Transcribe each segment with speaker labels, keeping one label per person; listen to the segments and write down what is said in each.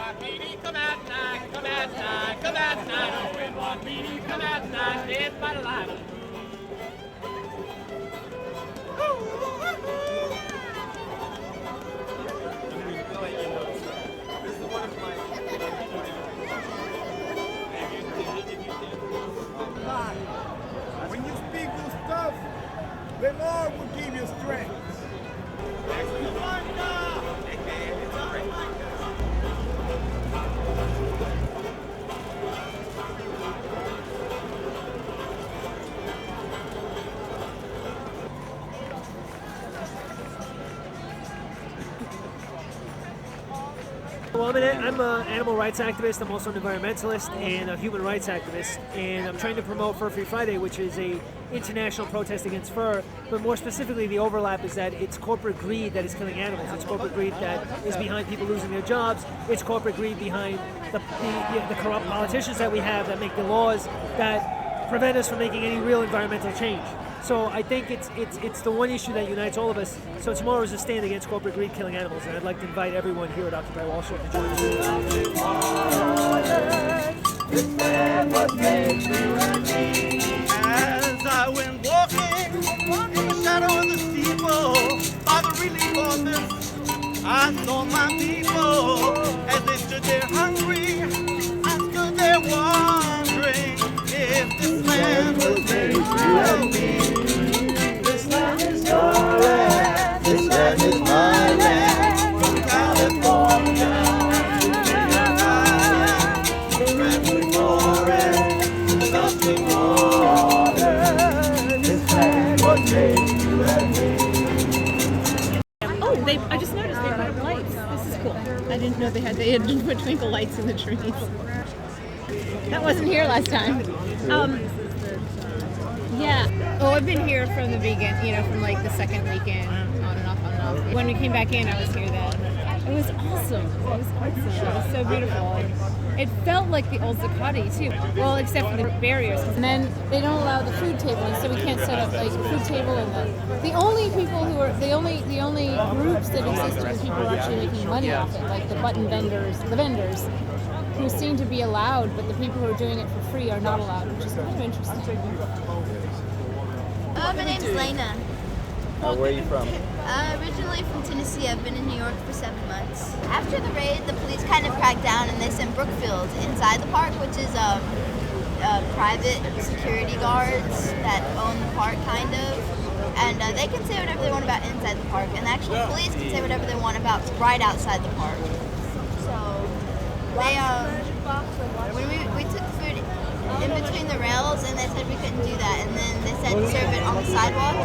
Speaker 1: one meeting, come at night, come at night, come at night. Oh, in one meeting, come at night, dead by the light.
Speaker 2: When you speak this stuff, the Lord will give you strength.
Speaker 3: Well, I'm an animal rights activist. I'm also an environmentalist and a human rights activist. And I'm trying to promote Fur Free Friday, which is a international protest against fur. But more specifically, the overlap is that it's corporate greed that is killing animals. It's corporate greed that is behind people losing their jobs. It's corporate greed behind the corrupt politicians that we have that make the laws that prevent us from making any real environmental change. So I think it's the one issue that unites all of us. So tomorrow is a stand against corporate greed killing animals, and I'd like to invite everyone here at Occupy Wall Street to join us.
Speaker 4: As I went walking in the shadow of the steeple by the relief office, I saw my people as they stood there hungry. I stood there wondering if this land was made for you and me. This land is your land, this land is my land, from California to the redwood forest, dusty water. This land was made for you and me.
Speaker 5: Oh, I just noticed they put up lights. This is cool. I didn't know they had put twinkle lights in the trees. That wasn't here last time. Yeah. Oh, I've been here from the beginning, from like the second weekend, on and off. When we came back in, I was here then. It was awesome. It was so beautiful. It felt like the old Zuccotti too. Well, except for the barriers. And then they don't allow the food table, so we can't set up like a food table. And the only people who are the only groups that exist are the people who are actually making money off it, like the button vendors, who seem to be allowed, but the people who are doing it for free are not allowed, which is kind of interesting.
Speaker 6: My name's Lena.
Speaker 7: Where are you from?
Speaker 6: Originally from Tennessee. I've been in New York for 7 months. After the raid, the police kind of cracked down and they sent Brookfield inside the park, which is private security guards that own the park, kind of. And they can say whatever they want about inside the park, and the actual police can say whatever they want about right outside the park. So they when we took food in between the rails, and they said we couldn't do that, and then they said serve it on the sidewalk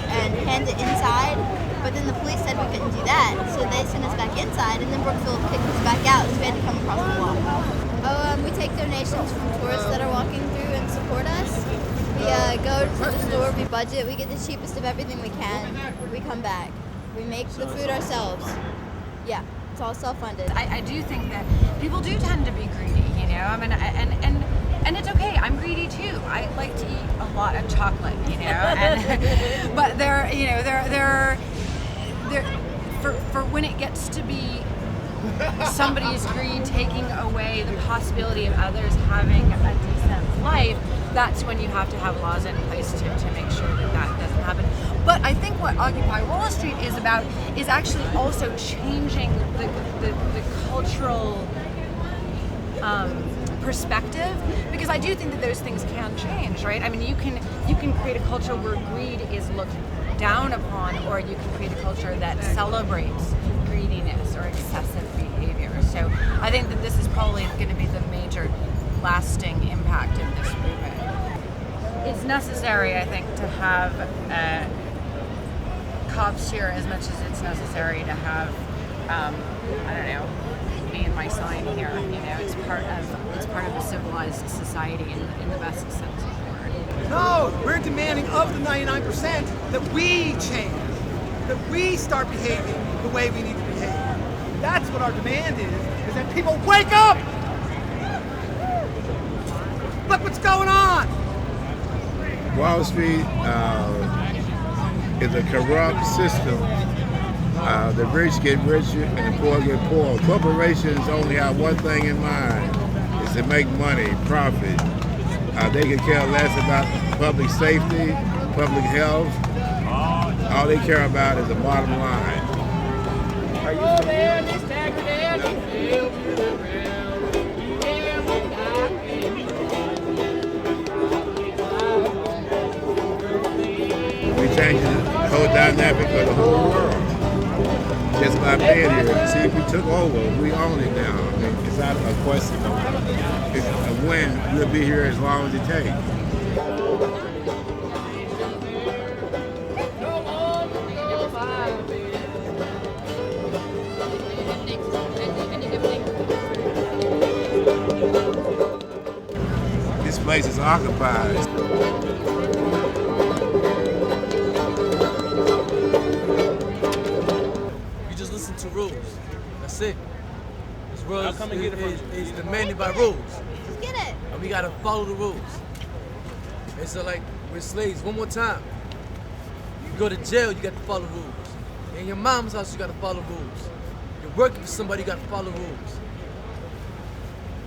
Speaker 6: and hand it inside, but then the police said we couldn't do that, so they sent us back inside, and then Brookfield kicked us back out, so we had to come across the wall. We take donations from tourists that are walking through and support us. We go to the store, we budget, we get the cheapest of everything we can, we come back. We make the food ourselves. Yeah, it's all self-funded.
Speaker 8: I do think that people do tend to be greedy, I mean, and it's okay. I'm greedy too. I like to eat a lot of chocolate, and, but they're for when it gets to be somebody's greed taking away the possibility of others having a decent life, that's when you have to have laws in place to make sure that doesn't happen. But I think what Occupy Wall Street is about is actually also changing the cultural perspective, because I do think that those things can change, right? I mean, you can create a culture where greed is looked down upon, or you can create a culture that celebrates greediness or excessive behavior. So I think that this is probably going to be the major lasting impact of this movement. It's necessary, I think, to have cops here as much as it's necessary to have, me and my sign here. It's part of a civilized society in the best sense of the word.
Speaker 9: No, we're demanding of the 99% that we change, that we start behaving the way we need to behave. That's what our demand is that people wake up! Look what's going on!
Speaker 2: Wall Street is a corrupt system The rich get richer and the poor get poor. Corporations only have one thing in mind, is to make money, profit. They can care less about public safety, public health. All they care about is the bottom line.
Speaker 1: Oh, there, they stagger down, they feel to the ground. Yeah, we'll die.
Speaker 2: We changed the whole dynamic of the whole world. Just by being here. See, we took over. We own it now. I mean, it's not a question of it's a win. We'll be here as long as it takes. This place is occupied.
Speaker 10: To rules. That's it. This world is demanded by rules.
Speaker 6: Just get it.
Speaker 10: And we gotta follow the rules. It's like we're slaves. One more time. You go to jail, you got to follow rules. In your mom's house, you gotta follow rules. You're working for somebody, you gotta follow rules.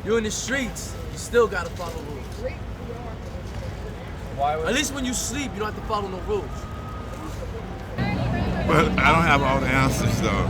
Speaker 10: You're in the streets, you still gotta follow rules. At least when you sleep, you don't have to follow no rules.
Speaker 2: But I don't have all the answers though.